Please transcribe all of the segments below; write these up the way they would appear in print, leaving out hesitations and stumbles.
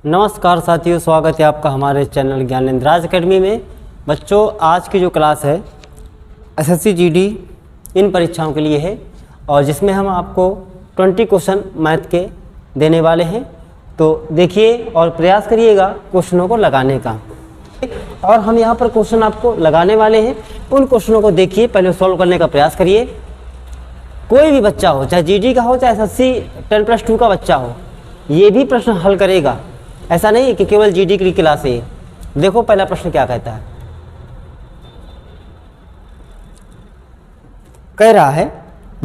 नमस्कार साथियों, स्वागत है आपका हमारे चैनल ज्ञानेंद्राज एकेडमी में। बच्चों, आज की जो क्लास है एसएससी जीडी इन परीक्षाओं के लिए है और जिसमें हम आपको 20 क्वेश्चन मैथ के देने वाले हैं। तो देखिए और प्रयास करिएगा क्वेश्चनों को लगाने का। और हम यहाँ पर क्वेश्चन आपको लगाने वाले हैं, उन क्वेश्चनों को देखिए, पहले सॉल्व करने का प्रयास करिए। कोई भी बच्चा हो, चाहे जीडी का हो चाहे एसएससी 10+2 का बच्चा हो, ये भी प्रश्न हल करेगा। ऐसा नहीं है कि केवल जीडी की क्लास है। देखो पहला प्रश्न क्या कहता है। कह रहा है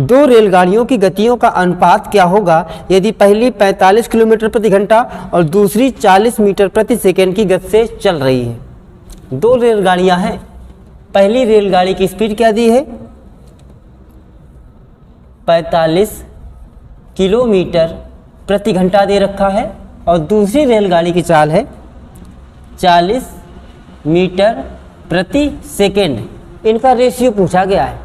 दो रेलगाड़ियों की गतियों का अनुपात क्या होगा यदि पहली 45 किलोमीटर प्रति घंटा और दूसरी 40 मीटर प्रति सेकंड की गति से चल रही है। दो रेलगाड़ियां हैं। पहली रेलगाड़ी की स्पीड क्या दी है? 45 किलोमीटर प्रति घंटा दे रखा है और दूसरी रेलगाड़ी की चाल है 40 मीटर प्रति सेकेंड। इनका रेशियो पूछा गया है।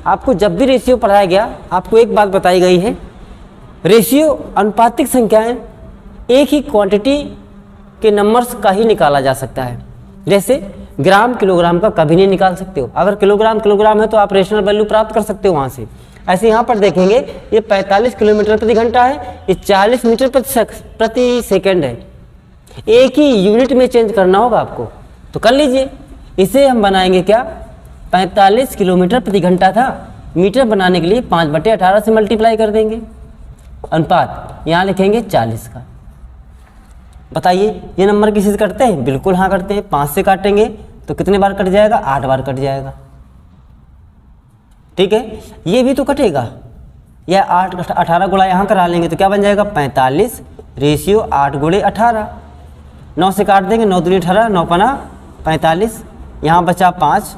आपको जब भी रेशियो पढ़ाया गया आपको एक बात बताई गई है, रेशियो अनुपातिक संख्याएं एक ही क्वांटिटी के नंबर्स का ही निकाला जा सकता है। जैसे ग्राम किलोग्राम का कभी नहीं निकाल सकते हो। अगर किलोग्राम है तो आप रेशनल वैल्यू प्राप्त कर सकते हो वहाँ से। ऐसे यहाँ पर देखेंगे ये 45 किलोमीटर प्रति घंटा है, ये 40 मीटर प्रति सेकंड है। एक ही यूनिट में चेंज करना होगा आपको, तो कर लीजिए। इसे हम बनाएंगे क्या, 45 किलोमीटर प्रति घंटा था, मीटर बनाने के लिए 5/18 से मल्टीप्लाई कर देंगे। अनुपात यहाँ लिखेंगे 40 का। बताइए ये नंबर किसी से कटते हैं? बिल्कुल हाँ करते हैं। 5 से काटेंगे तो कितने बार कट जाएगा? 8 बार कट जाएगा। ठीक है, ये भी तो कटेगा। या 18 गुणा यहाँ करा लेंगे तो क्या बन जाएगा? 45 रेशियो 8 गुणे 18। 9 से काट देंगे, 9 दूनी 18, 9 पना 45। यहाँ बचा 5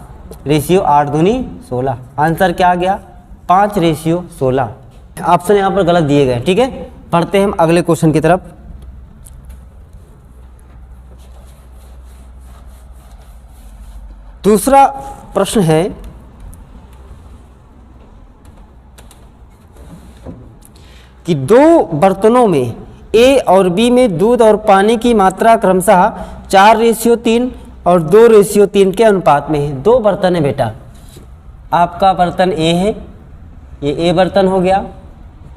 रेशियो 8 दूनी 16। आंसर क्या आ गया? 5 रेशियो 16। ऑप्शन यहाँ पर गलत दिए गए। ठीक है, पढ़ते हैं हम अगले क्वेश्चन की तरफ। दूसरा प्रश्न है कि दो बर्तनों में ए और बी में दूध और पानी की मात्रा क्रमशः 4:3 और 2:3 के अनुपात में है। दो बर्तन है बेटा, आपका बर्तन ए है, ये ए बर्तन हो गया।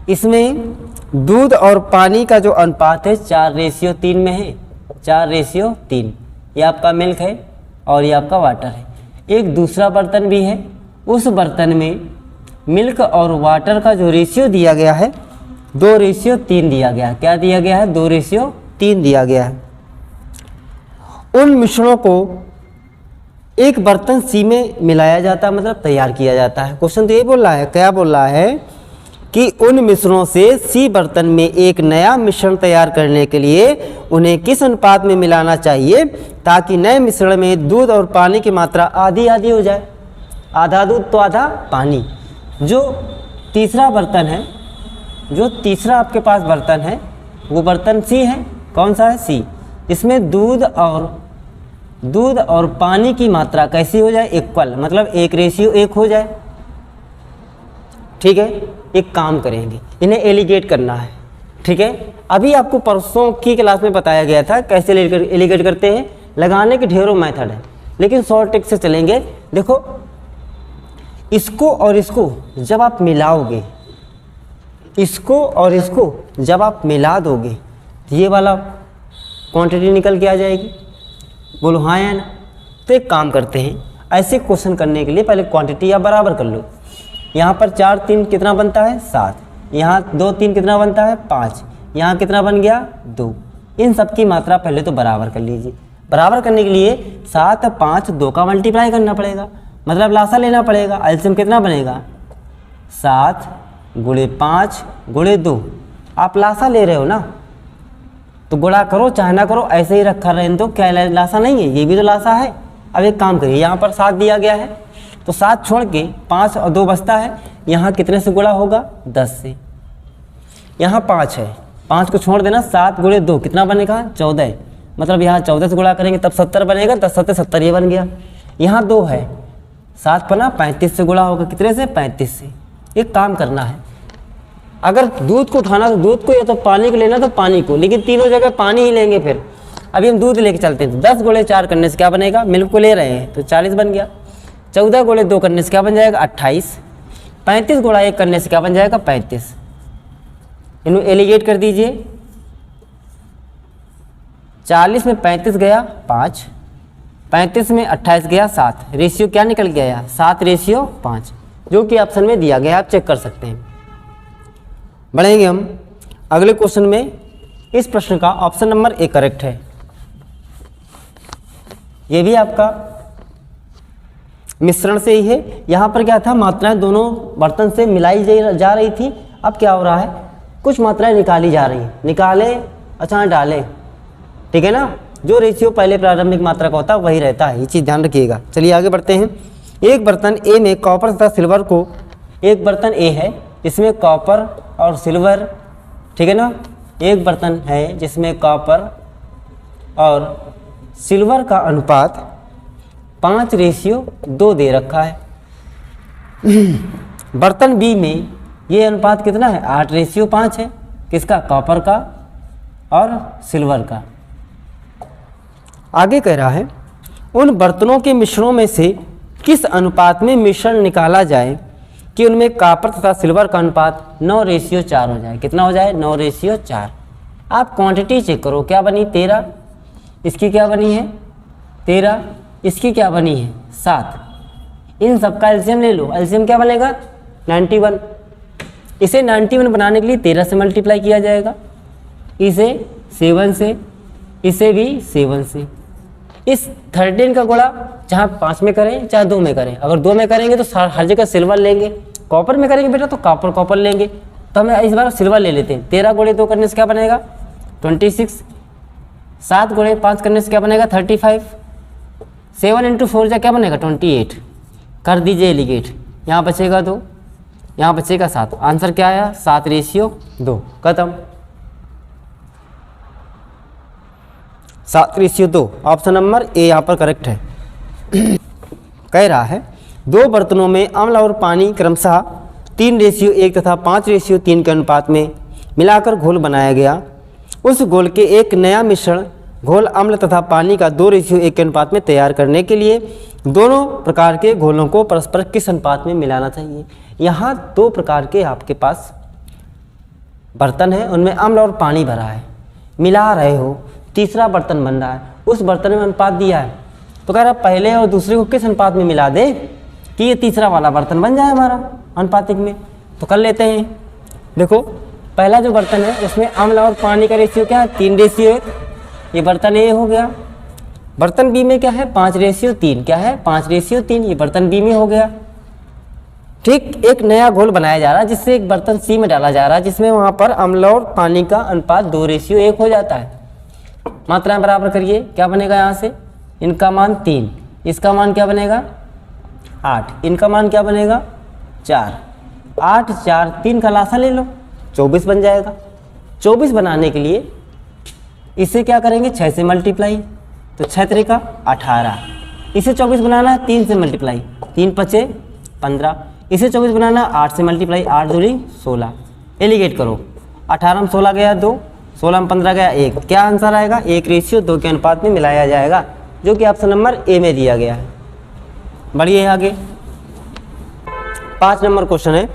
इसमें दूध और पानी का जो अनुपात है 4:3 में है। 4:3 ये आपका मिल्क है और ये आपका वाटर है। एक दूसरा बर्तन भी है, उस बर्तन में मिल्क और वाटर का जो रेशियो दिया गया है 2:3 दिया गया है। क्या दिया गया है? 2:3 दिया गया है। उन मिश्रणों को एक बर्तन सी में मिलाया जाता है, मतलब तैयार किया जाता है। क्वेश्चन तो ये बोल रहा है, क्या बोल रहा है कि उन मिश्रणों से सी बर्तन में एक नया मिश्रण तैयार करने के लिए उन्हें किस अनुपात में मिलाना चाहिए ताकि नए मिश्रण में दूध और पानी की मात्रा आधी आधी हो जाए। आधा दूध तो आधा पानी। जो तीसरा बर्तन है, जो तीसरा आपके पास बर्तन है वो बर्तन सी है। कौन सा है? सी। इसमें दूध और पानी की मात्रा कैसी हो जाए? इक्वल, मतलब 1:1 हो जाए। ठीक है, एक काम करेंगे, इन्हें एलिगेट करना है। ठीक है, अभी आपको परसों की क्लास में बताया गया था कैसे एलिगेट करते हैं। लगाने के ढेरों मेथड है, लेकिन शॉर्ट ट्रिक से चलेंगे। देखो, इसको और इसको जब आप मिलाओगे, इसको और इसको जब आप मिला दोगे तो ये वाला क्वांटिटी निकल के आ जाएगी। बोलो हाँ या ना? तो एक काम करते हैं, ऐसे क्वेश्चन करने के लिए पहले क्वांटिटी आप बराबर कर लो। यहाँ पर 4 3 कितना बनता है? 7। यहाँ 2 3 कितना बनता है? 5। यहाँ कितना बन गया? 2। इन सब की मात्रा पहले तो बराबर कर लीजिए। बराबर करने के लिए 7 5 2 का मल्टीप्लाई करना पड़ेगा, मतलब लासा लेना पड़ेगा। एलसीएम कितना बनेगा? 7 गुणे 5 गुणे 2। आप लासा ले रहे हो ना, तो गुणा करो चाहे ना करो, ऐसे ही रखा रहे तो क्या लासा नहीं है? ये भी तो लासा है। अब एक काम करिए, यहाँ पर 7 दिया गया है तो 7 छोड़ के 5 और 2 बचता है। यहाँ कितने से गुणा होगा? 10 से। यहाँ 5 है, 5 को छोड़ देना, 7 गुणे 2 कितना बनेगा? 14। मतलब यहाँ 14 से गुणा करेंगे तब 70 बनेगा। 10 7 70 ये बन गया। यहाँ 2 है, 7 पना 35 से गुणा होगा, कितने से? 35 से। एक काम करना है, अगर दूध को उठाना तो दूध को, या तो पानी को लेना तो पानी को, लेकिन तीनों जगह पानी ही लेंगे। फिर अभी हम दूध लेके चलते हैं तो 10 गुणे 4 करने से क्या बनेगा, मिल्क को ले रहे हैं तो 40 बन गया। 14 गुणे 2 करने से क्या बन जाएगा, 28। 35 गुणा 1 करने से क्या बन जाएगा, 35। इन्हें एलिगेट कर दीजिए। 40 में 35 गया 5, 35 में 28 गया 7, रेशियो क्या निकल गया, 7:5, जो कि ऑप्शन में दिया गया, आप चेक कर सकते हैं। बढ़ेंगे हम अगले क्वेश्चन में। इस प्रश्न का ऑप्शन नंबर ए करेक्ट है। ये भी आपका मिश्रण से ही है। यहाँ पर क्या था, मात्राएं दोनों बर्तन से मिलाई जा रही थी। अब क्या हो रहा है, कुछ मात्राएं निकाली जा रही हैं, निकाले अच्छा डालें, ठीक है ना। जो रेशियो पहले प्रारंभिक मात्रा का होता है वही रहता है, ये चीज़ ध्यान रखिएगा। चलिए आगे बढ़ते हैं। एक बर्तन ए में कॉपर तथा सिल्वर को, एक बर्तन ए है जिसमें कॉपर और सिल्वर, ठीक है ना, एक बर्तन है जिसमें कॉपर और सिल्वर का अनुपात 5:2 दे रखा है। बर्तन बी में ये अनुपात कितना है, 8:5 है। किसका, कॉपर का और सिल्वर का। आगे कह रहा है उन बर्तनों के मिश्रणों में से किस अनुपात में मिश्रण निकाला जाए कि उनमें कॉपर तथा सिल्वर का अनुपात 9:4 हो जाए। कितना हो जाए, 9:4। आप क्वांटिटी चेक करो, क्या बनी 13, इसकी क्या बनी है 13, इसकी क्या बनी है 7। इन सबका एलसीएम ले लो, एलसीएम क्या बनेगा 91। इसे 91 बनाने के लिए 13 से मल्टीप्लाई किया जाएगा, इसे 7 से, इसे भी 7 से। इस 13 का गुणा जहाँ 5 में करें चाहे 2 में करें, अगर 2 में करेंगे तो हर जगह सिल्वर लेंगे, कॉपर में करेंगे बेटा तो कॉपर लेंगे। तो हमें इस बार सिल्वर ले लेते हैं। 13 गुणे 2 करने से क्या बनेगा 26, 7 गुणे 5 करने से क्या बनेगा 35, 7 × 4 जा क्या बनेगा 28। कर दीजिए एलिगेट, यहाँ बचेगा 2, यहाँ बचेगा 7। आंसर क्या आया 7:2, खत्म। 7:2, ऑप्शन नंबर ए यहाँ पर करेक्ट है। कह रहा है 2 बर्तनों में अम्ल और पानी क्रमशः 3:1 तथा 5:3 के अनुपात में मिलाकर घोल बनाया गया। उस घोल के एक नया मिश्रण घोल अम्ल तथा पानी का 2:1 के अनुपात में तैयार करने के लिए दोनों प्रकार के घोलों को परस्पर किस अनुपात में मिलाना चाहिए। यहाँ 2 प्रकार के आपके पास बर्तन है, उनमें अम्ल और पानी भरा है, मिला रहे हो, तीसरा बर्तन बन रहा है, उस बर्तन में अनुपात दिया है तो कह रहा पहले और दूसरे को किस अनुपात में मिला दे कि ये तीसरा वाला बर्तन बन जाए हमारा अनुपातिक में। तो कर लेते हैं। देखो पहला जो बर्तन है उसमें अम्ल और पानी का रेशियो क्या है 3:1, ये बर्तन ए हो गया। बर्तन बी में क्या है 5:3, क्या है 5:3, ये बर्तन बी में हो गया। ठीक, एक नया घोल बनाया जा रहा है जिससे एक बर्तन सी में डाला जा रहा है जिसमें वहाँ पर अम्ल और पानी का अनुपात 2:1 हो जाता है। मात्राएं बराबर करिए, क्या बनेगा यहाँ से, इनका मान 3, इसका मान क्या बनेगा 8, इनका मान क्या बनेगा 4, 8, 4, 3 का लासा ले लो 24 बन जाएगा। 24 बनाने के लिए इसे क्या करेंगे 6 से मल्टीप्लाई, तो 6 3 का 18, इसे 24 बनाना है 3 से मल्टीप्लाई, 3 5 15, इसे 24 बनाना 8 से मल्टीप्लाई, 8 दूनी 16, एलिगेट करो। 18 में 16 गया 2, 16 में 15 गया 1, क्या आंसर आएगा 1:2 के अनुपात में मिलाया जाएगा, जो कि ऑप्शन नंबर ए में दिया गया है। बढ़िए आगे 5 नंबर क्वेश्चन है।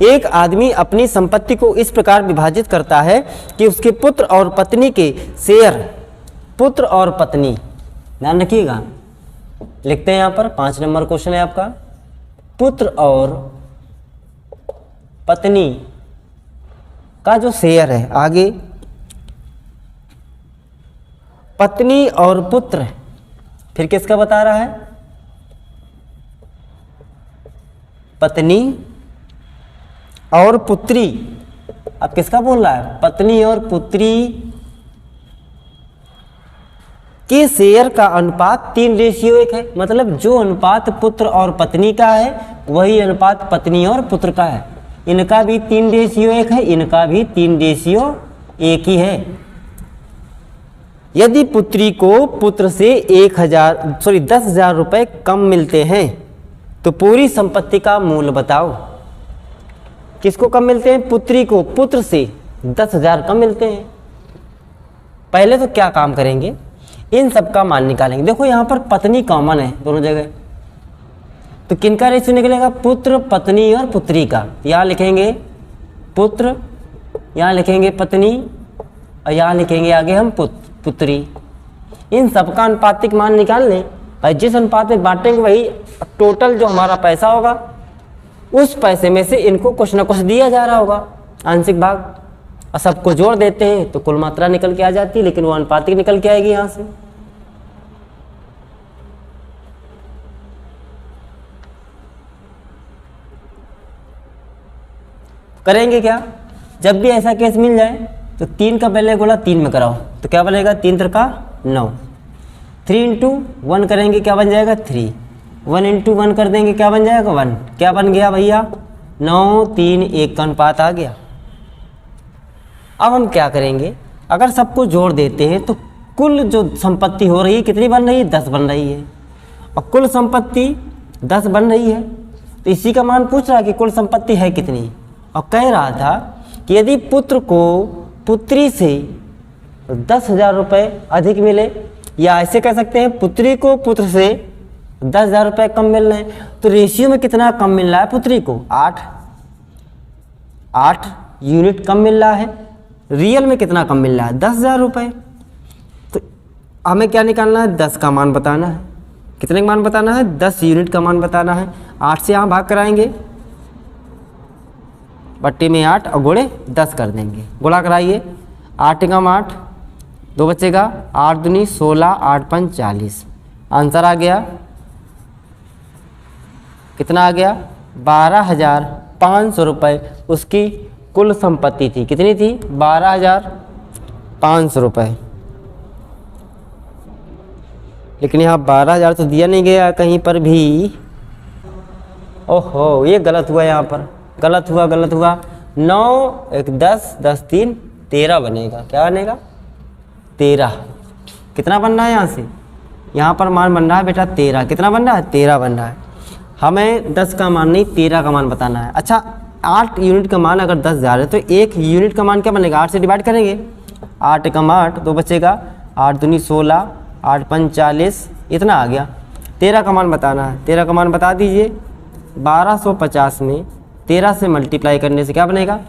एक आदमी अपनी संपत्ति को इस प्रकार विभाजित करता है कि उसके पुत्र और पत्नी के शेयर, पुत्र और पत्नी, ध्यान रखिएगा, लिखते हैं यहाँ पर 5 नंबर क्वेश्चन है आपका, पुत्र और पत्नी का जो शेयर है, आगे पत्नी और पुत्र, फिर किसका बता रहा है पत्नी और पुत्री, अब किसका बोल रहा है पत्नी और पुत्री के शेयर का अनुपात 3:1 है। मतलब जो अनुपात पुत्र और पत्नी का है वही अनुपात पत्नी और पुत्र का है। इनका भी 3:1 है, इनका भी 3:1 ही है। यदि पुत्री को पुत्र से 10,000 रुपये कम मिलते हैं तो पूरी संपत्ति का मूल्य बताओ। किसको कम मिलते हैं? पुत्री को पुत्र से 10,000 कम मिलते हैं। पहले तो क्या काम करेंगे, इन सब का मान निकालेंगे। देखो यहाँ पर पत्नी कॉमन है दोनों जगह, तो किनका रेशियो निकलेगा? पुत्र पत्नी और पुत्री का। यहाँ लिखेंगे पुत्र, यहाँ लिखेंगे पत्नी और यहाँ लिखेंगे आगे हम पुत्री। इन सब का अनुपातिक मान निकाल लें और जिस अनुपात में बांटेंगे वही टोटल जो हमारा पैसा होगा, उस पैसे में से इनको कुछ ना कुछ दिया जा रहा होगा, आंशिक भाग, और सबको जोड़ देते हैं तो कुल मात्रा निकल के आ जाती है, लेकिन वो अनुपातिक निकल के आएगी यहाँ से। करेंगे क्या? जब भी ऐसा केस मिल जाए तो 3 का पहले गुणा 3 में कराओ, तो क्या बनेगा? 3 3 का 9। 3 इंटू 1 करेंगे क्या बन जाएगा? 3। 1 इंटू 1 कर देंगे क्या बन जाएगा? 1। क्या बन गया भैया? 9 3 1 का अनुपात आ गया। अब हम क्या करेंगे, अगर सबको जोड़ देते हैं तो कुल जो संपत्ति हो रही है कितनी बन रही है? 10 बन रही है, और कुल संपत्ति 10 बन रही है, तो इसी का मान पूछ रहा है कि कुल संपत्ति है कितनी, और कह रहा था कि यदि पुत्र को पुत्री से 10,000 रुपये अधिक मिले, या ऐसे कह सकते हैं पुत्री को पुत्र से 10,000 रुपये कम मिल रहे हैं, तो रेशियो में कितना कम मिल रहा है? पुत्री को 8 यूनिट कम मिल रहा है। रियल में कितना कम मिल रहा है? 10,000 रुपये। तो हमें क्या निकालना है? 10 का मान बताना है। कितने का मान बताना है? 10 यूनिट का मान बताना है। 8 से यहाँ भाग कराएंगे, बट्टी में 8 और गुणे 10 कर देंगे। गुणा कराइए, 8 एकम 8, 2 बचेगा, 8 दूनी 16, 8 पंच 40। आंसर आ गया, कितना आ गया? 12,500 रुपये उसकी कुल संपत्ति थी। कितनी थी? 12,500 रुपये। लेकिन यहाँ 12,000 तो दिया नहीं गया कहीं पर भी। ओहो, ये गलत हुआ, यहाँ पर गलत हुआ। 9 1 10 10 3 13 बनेगा। क्या बनेगा? 13। कितना बन रहा है यहाँ से? यहाँ पर मान बन रहा है बेटा 13। कितना बन रहा है? 13 बन रहा है। हमें 10 का मान नहीं 13 का मान बताना है। अच्छा, 8 यूनिट का मान अगर 10,000 है तो 1 यूनिट का मान क्या बनेगा? 8 से डिवाइड करेंगे, 8 एकम 8, 2 बचेगा, 8 दूनी 16, 8 पंच 40, इतना आ गया। 13 का मान बताना है। 13 का मान बता दीजिए। 1250 में 13 से मल्टीप्लाई करने से क्या बनेगा?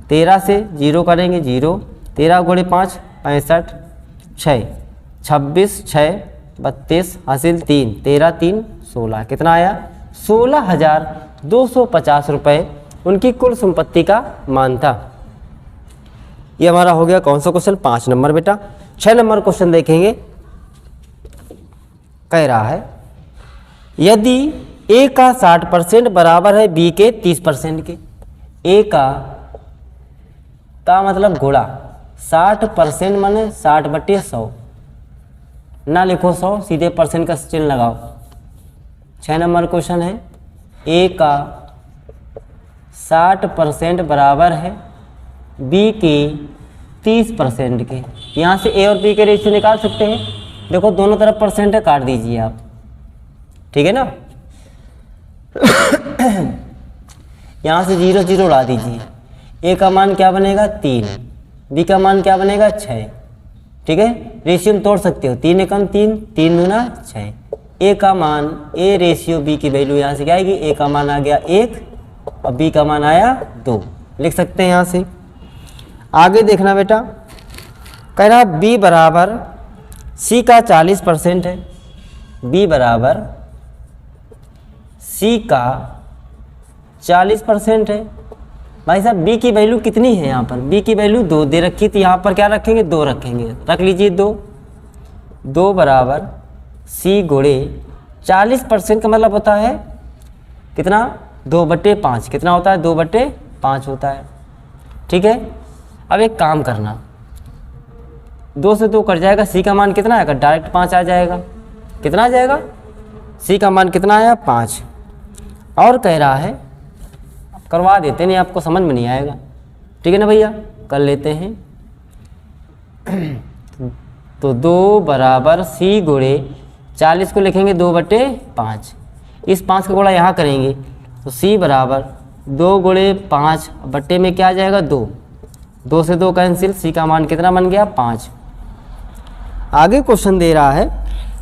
13 से 0 करेंगे 0, 13 गुणे 5 65, 6 26 6 32 हासिल 3, 13 3 16। कितना आया? 16,250 रुपये उनकी कुल संपत्ति का मान था। ये हमारा हो गया कौन सा क्वेश्चन? 5 नंबर बेटा। 6 नंबर क्वेश्चन देखेंगे। कह रहा है यदि ए का 60% बराबर है बी के 30% के। ए का मतलब गुणा 60% माने 60/100, ना लिखो 100, सीधे परसेंट का चिन्ह लगाओ। 6 नंबर क्वेश्चन है, ए का 60% बराबर है बी के 30% के। यहाँ से ए और बी के रेशियो निकाल सकते हैं। देखो दोनों तरफ परसेंट है, काट दीजिए आप, ठीक है ना। यहाँ से 0 0 उड़ा दीजिए। ए का मान क्या बनेगा? 3, बी का मान क्या बनेगा? 6, ठीक है। रेशियो में तोड़ सकते हो, 3 एकम 3, 3 दूना 6। ए का मान, ए रेशियो बी की वैल्यू यहाँ से क्या आएगी? ए का मान आ गया 1 और बी का मान आया 2, लिख सकते हैं यहाँ से। आगे देखना बेटा, कह रहा बी बराबर सी का 40% है। बी बराबर सी का 40% है। भाई साहब बी की वैल्यू कितनी है? यहाँ पर बी की वैल्यू 2 दे रखी थी, यहाँ पर क्या रखेंगे? 2 रखेंगे, रख लीजिए 2 बराबर सी गुणे 40% का मतलब होता है कितना? 2/5। कितना होता है? 2/5 होता है, ठीक है। अब एक काम करना, 2 से 2 कट जाएगा, सी का मान कितना आएगा? डायरेक्ट 5 आ जाएगा। कितना आ जाएगा? सी का मान कितना आया? 5। और कह रहा है, करवा देते नहीं, आपको समझ में नहीं आएगा, ठीक है ना भैया, कर लेते हैं। तो 2 बराबर सी गुणे 40 को लिखेंगे 2/5। इस 5 का गुणा यहाँ करेंगे तो सी बराबर 2 गुणे 5 बट्टे में क्या आ जाएगा 2, 2 से 2 कैंसिल, सी का मान कितना बन गया 5। आगे क्वेश्चन दे रहा है,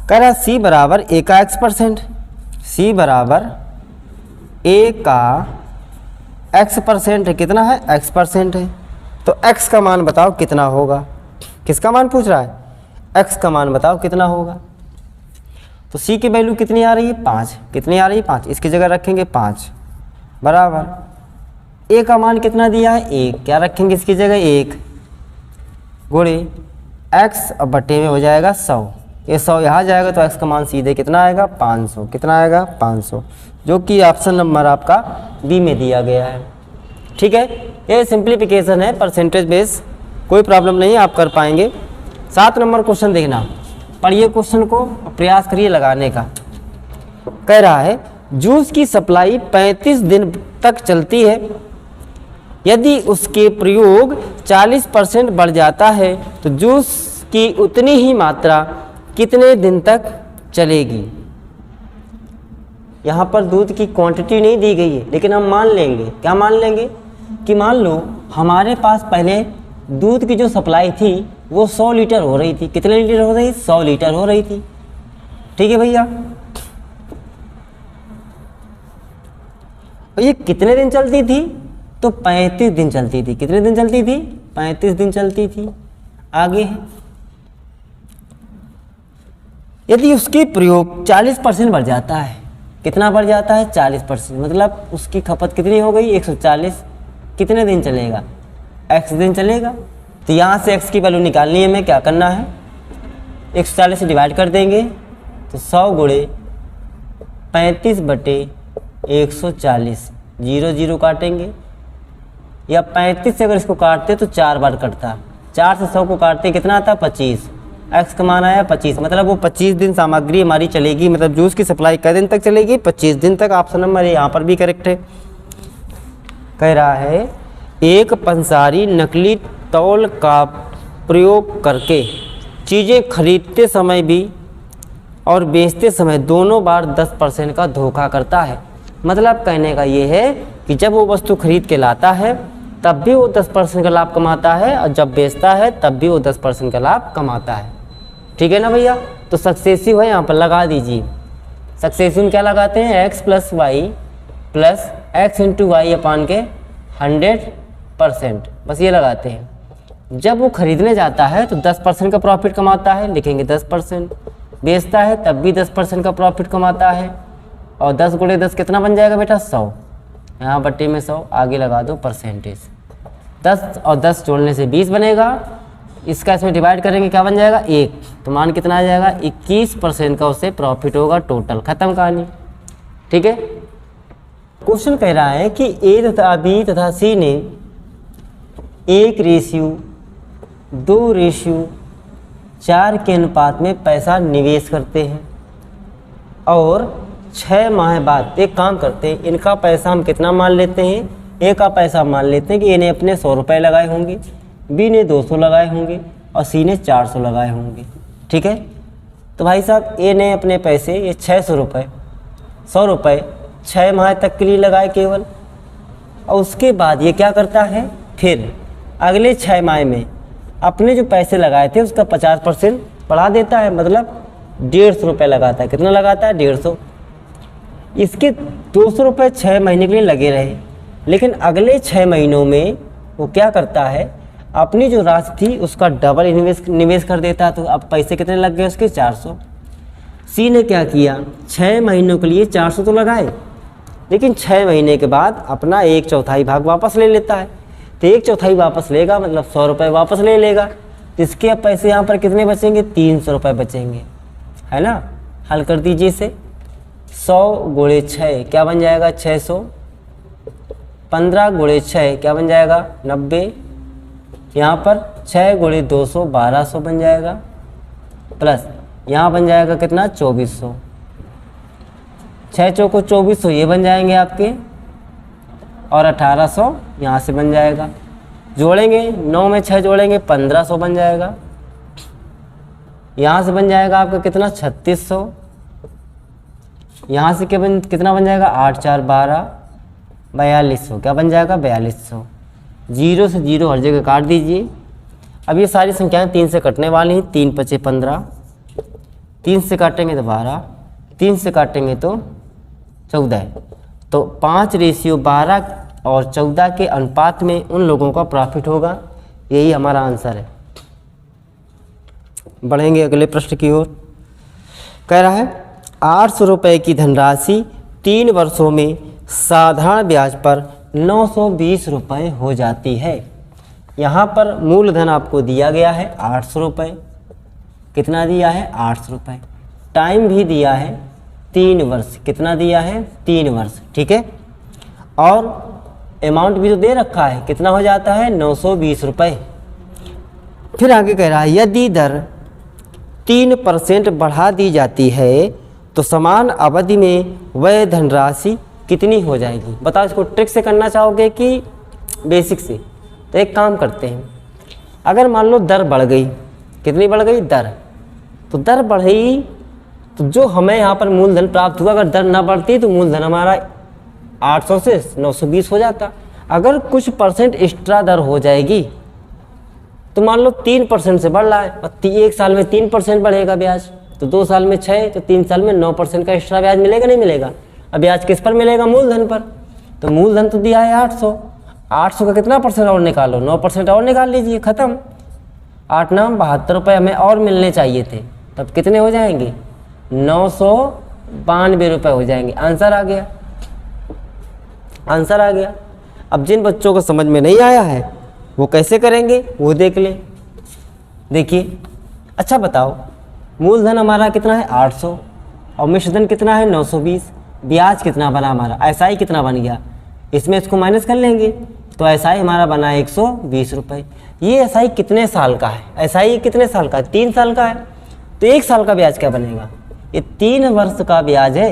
कह रहा सी बराबर ए का x%, सी बराबर ए का x% है, कितना है x% है, तो x का मान बताओ कितना होगा। किसका मान पूछ रहा है, x का मान बताओ कितना होगा। तो c की वैल्यू कितनी आ रही है 5, कितनी आ रही है 5, इसकी जगह रखेंगे 5 बराबर a का मान कितना दिया है 1, क्या रखेंगे इसकी जगह 1 गुणे x और बटे में हो जाएगा 100, ये 100 यहाँ जाएगा तो x का मान सीधे कितना आएगा 500, कितना आएगा 500, जो कि ऑप्शन नंबर आपका बी में दिया गया है। ठीक है, ये सिंप्लीफिकेशन है परसेंटेज बेस, कोई प्रॉब्लम नहीं है, आप कर पाएंगे। 7 नंबर क्वेश्चन देखना, पढ़िए क्वेश्चन को, प्रयास करिए लगाने का। कह रहा है जूस की सप्लाई 35 दिन तक चलती है, यदि उसके प्रयोग 40% बढ़ जाता है तो जूस की उतनी ही मात्रा कितने दिन तक चलेगी। यहाँ पर दूध की क्वांटिटी नहीं दी गई है, लेकिन हम मान लेंगे, क्या मान लेंगे कि मान लो हमारे पास पहले दूध की जो सप्लाई थी वो 100 लीटर हो रही थी, कितने लीटर हो रही, 100 लीटर हो रही थी। ठीक है भैया, और ये कितने दिन चलती थी, तो 35 दिन चलती थी। कितने दिन चलती थी, 35 दिन चलती थी। आगे है, यदि उसके प्रयोग 40% बढ़ जाता है, कितना बढ़ जाता है 40%, मतलब उसकी खपत कितनी हो गई 140, कितने दिन चलेगा x दिन चलेगा। तो यहाँ से x की वैल्यू निकालनी है, हमें क्या करना है 140 से डिवाइड कर देंगे तो 100 गुणे 35 बटे 140, 0 0 काटेंगे, या 35 से अगर इसको काटते तो 4 बार कटता, 4 से 100 को काटते कितना आता 25, x का मान आया 25, मतलब वो 25 दिन सामग्री हमारी चलेगी, मतलब जूस की सप्लाई कै दिन तक चलेगी 25 दिन तक। ऑप्शन नंबर यहाँ पर भी करेक्ट है। कह रहा है एक पंसारी नकली तौल का प्रयोग करके चीज़ें खरीदते समय भी और बेचते समय दोनों बार 10% का धोखा करता है। मतलब कहने का ये है कि जब वो वस्तु खरीद के लाता है तब भी वो 10% का लाभ कमाता है, और जब बेचता है तब भी वो 10% का लाभ कमाता है। ठीक है ना भैया, तो सक्सेसिव है, यहाँ पर लगा दीजिए। सक्सेसिव में क्या लगाते हैं x plus y plus x into y अपान के 100%, बस ये लगाते हैं। जब वो खरीदने जाता है तो 10% का प्रॉफिट कमाता है, लिखेंगे 10%, बेचता है तब भी 10% का प्रॉफिट कमाता है, और 10 गुणे 10 कितना बन जाएगा बेटा 100, यहाँ बट्टे में 100 आगे लगा दो परसेंटेज, 10 और 10 जोड़ने से 20 बनेगा, इसका इसमें डिवाइड करेंगे क्या बन जाएगा 1, तो मान कितना आ जाएगा 21% का उससे प्रॉफिट होगा टोटल, खत्म कहानी। ठीक है, क्वेश्चन कह रहा है कि ए तथा बी तथा सी ने 1:2:4 के अनुपात में पैसा निवेश करते हैं, और 6 माह बाद एक काम करते हैं, इनका पैसा हम कितना मान लेते हैं, ए का पैसा मान लेते हैं कि ए ने अपने 100 रुपये लगाए होंगे, बी ने 200 लगाए होंगे और सी ने 400 लगाए होंगे। ठीक है, तो भाई साहब ए ने अपने पैसे ये 600 रुपये 100 रुपये 6 माह तक के लिए लगाए केवल, और उसके बाद ये क्या करता है फिर अगले 6 माह में अपने जो पैसे लगाए थे उसका 50% बढ़ा देता है, मतलब 150 रुपये लगाता है। कितना लगाता है 150, इसके 200 रुपये 6 महीने के लिए लगे रहे, लेकिन अगले 6 महीनों में वो क्या करता है अपनी जो राशि थी उसका डबल निवेश कर देता है। तो अब पैसे कितने लग गए उसके 400। सी ने क्या किया 6 महीनों के लिए 400 तो लगाए, लेकिन 6 महीने के बाद अपना 1/4 भाग वापस ले लेता है, तो 1/4 वापस लेगा, मतलब 100 रुपये वापस ले लेगा, तो इसके अब पैसे यहाँ पर कितने बचेंगे 300 रुपये बचेंगे, है ना। हल कर दीजिए इसे, 100 गुणे 6 क्या बन जाएगा 600, 15 गुणे 6 क्या बन जाएगा 90, यहाँ पर 6 गुणे 200 1200 बन जाएगा, प्लस यहाँ बन जाएगा कितना 2400, 6 चौको 2400 ये बन जाएंगे आपके, और 1800 यहाँ से बन जाएगा, जोड़ेंगे 9 में 6 जोड़ेंगे 1500 बन जाएगा, यहाँ से बन जाएगा आपका कितना 3600, यहाँ से कितना बन जाएगा 8 4 12, 4200, क्या बन जाएगा 4200। 0 से 0 हर जगह काट दीजिए। अब ये सारी संख्याएं 3 से कटने वाली हैं। 3 पचे 15, 3 से काटेंगे तो 12, 3 से काटेंगे तो 14। तो 5:12 और 14 के अनुपात में उन लोगों का प्रॉफिट होगा। यही हमारा आंसर है। बढ़ेंगे अगले प्रश्न की ओर। कह रहा है 800 रुपये की धनराशि 3 वर्षों में साधारण ब्याज पर 920 रुपये हो जाती है। यहाँ पर मूलधन आपको दिया गया है 800 रुपये। कितना दिया है 800 रुपये। टाइम भी दिया है 3 वर्ष। कितना दिया है 3 वर्ष, ठीक है। और अमाउंट भी तो दे रखा है, कितना हो जाता है 920 रुपये। फिर आगे कह रहा है यदि दर 3% बढ़ा दी जाती है तो समान अवधि में वह धनराशि कितनी हो जाएगी। बताओ, इसको ट्रिक से करना चाहोगे कि बेसिक से? तो एक काम करते हैं, अगर मान लो दर बढ़ गई, कितनी बढ़ गई दर, तो दर बढ़ी तो जो हमें यहाँ पर मूलधन प्राप्त हुआ, अगर दर ना बढ़ती तो मूलधन हमारा 800 से 920 हो जाता। अगर कुछ परसेंट एक्स्ट्रा दर हो जाएगी तो मान लो 3% से बढ़ रहा है, और 1 साल में 3% बढ़ेगा ब्याज, तो 2 साल में 6, तो 3 साल में 9% का एक्स्ट्रा ब्याज मिलेगा नहीं मिलेगा। अब ब्याज किस पर मिलेगा? मूलधन पर। तो मूलधन तो दिया है 800, 800 का कितना परसेंट और निकालो, 9% और निकाल लीजिए, ख़त्म। 8 9 72 रुपये हमें और मिलने चाहिए थे, तब कितने हो जाएंगे 992 रुपये हो जाएंगे। आंसर आ गया, आंसर आ गया। अब जिन बच्चों को समझ में नहीं आया है वो कैसे करेंगे वो देख लें। देखिए, अच्छा बताओ, मूलधन हमारा कितना है 800 और मिश्रधन कितना है 920, ब्याज कितना बना हमारा, एसआई कितना बन गया, इसमें इसको माइनस कर लेंगे तो एसआई हमारा बना 120 रुपये। ये एसआई कितने साल का है? एसआई कितने साल का है? 3 साल का है। तो 1 साल का ब्याज क्या बनेगा? ये 3 वर्ष का ब्याज है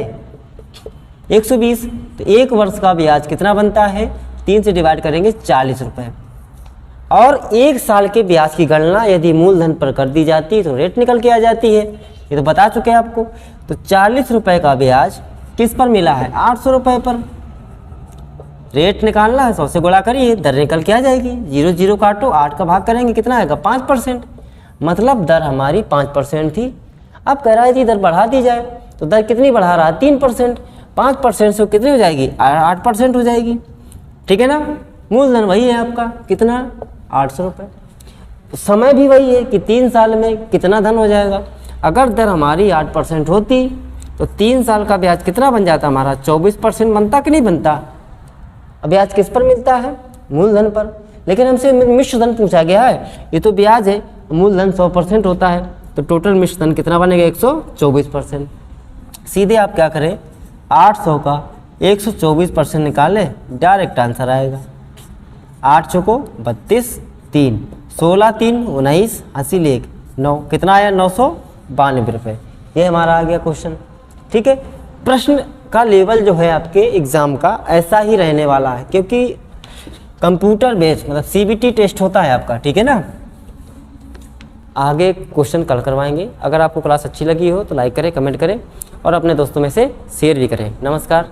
120, तो 1 वर्ष का ब्याज कितना बनता है? 3 से डिवाइड करेंगे 40 रुपये। और 1 साल के ब्याज की गणना यदि मूलधन पर कर दी जाती है तो रेट निकल के आ जाती है। ये तो बता चुके हैं आपको। तो 40 रुपये का ब्याज किस पर मिला है? 800 रुपये पर। रेट निकालना है, 100 से गुणा करिए, दर निकल के आ जाएगी। 0 0 काटो, 8 का भाग करेंगे, कितना आएगा 5%। मतलब दर हमारी 5% थी। अब कह रहा है कि दर बढ़ा दी जाए, तो दर कितनी बढ़ा रहा है? 3%। 5% से कितनी हो जाएगी? 8% हो जाएगी, ठीक है ना। मूलधन वही है आपका, कितना 800 रुपये। समय भी वही है कि 3 साल में कितना धन हो जाएगा। अगर दर हमारी 8% होती तो 3 साल का ब्याज कितना बन जाता हमारा? 24% बनता कि नहीं बनता? अब ब्याज किस पर मिलता है? मूलधन पर। लेकिन हमसे मिश्रधन पूछा गया है, ये तो ब्याज है, मूलधन 100% होता है, तो टोटल मिश्रधन कितना बनेगा? 124%। सीधे आप क्या करें, 800 का 124% निकालें, डायरेक्ट आंसर आएगा। 8 चौको 32, 3 16 3 19 80 1 9, कितना आया? 992 रुपये। ये हमारा आ गया क्वेश्चन, ठीक है। प्रश्न का लेवल जो है आपके एग्ज़ाम का ऐसा ही रहने वाला है, क्योंकि कंप्यूटर बेस्ड मतलब सीबीटी टेस्ट होता है आपका, ठीक है ना। आगे क्वेश्चन कल करवाएंगे। अगर आपको क्लास अच्छी लगी हो तो लाइक करें, कमेंट करें और अपने दोस्तों में से शेयर भी करें। नमस्कार।